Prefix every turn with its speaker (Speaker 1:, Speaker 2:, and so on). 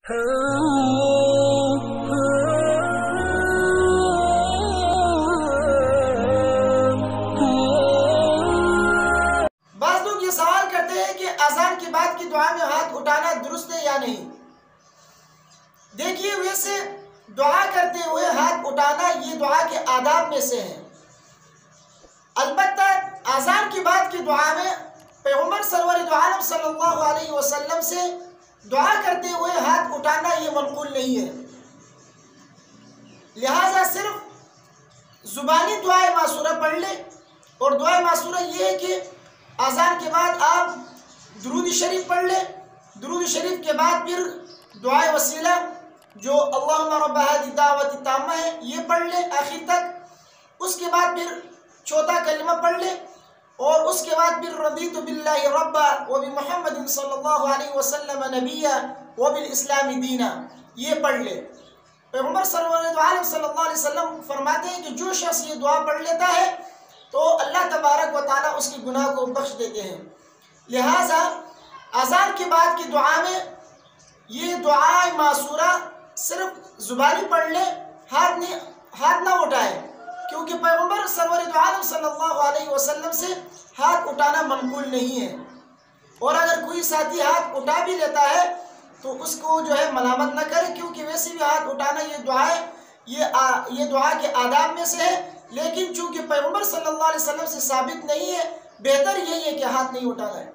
Speaker 1: بعض لوگ یہ سوال کرتے ہیں کہ اذان کے بعد کی دعا میں ہاتھ اٹھانا درست ہے یا نہیں۔ دیکھیے، ویسے دعا کرتے ہوئے ہاتھ اٹھانا یہ دعا کے آداب میں سے ہے، البتہ اذان کے بعد کی دعا میں پیغمبر سرور دو عالم صلی اللہ علیہ وسلم سے دعا کرتے ہوئے ہاتھ اٹھانا یہ منقول نہیں ہے، لہذا صرف زبانی دعائے معصورہ پڑھ لیں۔ اور دعائے معصورہ یہ ہے کہ اذان کے بعد آپ درود شریف پڑھ لیں، درود شریف کے بعد پھر دعائے وسیلہ جو اللہم رب ہذہ الدعوۃ التامہ ہے یہ پڑھ لیں آخر تک۔ اس کے بعد پھر چوتھا کلمہ پڑھ لیں، اور اس کے بعد پھر رضیت باللہ ربا وبمحمد صلی اللہ علیہ وسلم نبیا وبالاسلام دینا یہ پڑھ لے۔ پیغمبر صلی اللہ علیہ وسلم فرماتے ہیں کہ جو شخص یہ دعا پڑھ لیتا ہے تو اللہ تبارک و تعالیٰ اس کی گناہ کو بخش دیتے ہیں۔ لہٰذا اذان کے بعد کی دعا میں یہ دعا معصورہ صرف زبانی پڑھ لے، ہاتھ نہ اٹھائے، کیونکہ پیغمبر سرور دو عالم صلی اللہ علیہ وسلم سے ہاتھ اٹھانا منقول نہیں ہے۔ اور اگر کوئی ساتھی ہاتھ اٹھا بھی لیتا ہے تو اس کو جو ہے ملامت نہ کرے، کیونکہ ویسے بھی ہاتھ اٹھانا یہ دعا ہے، یہ دعا کے آداب میں سے ہے، لیکن چونکہ پیغمبر صلی اللہ علیہ وسلم سے ثابت نہیں ہے، بہتر یہی ہے کہ ہاتھ نہیں اٹھانا ہے۔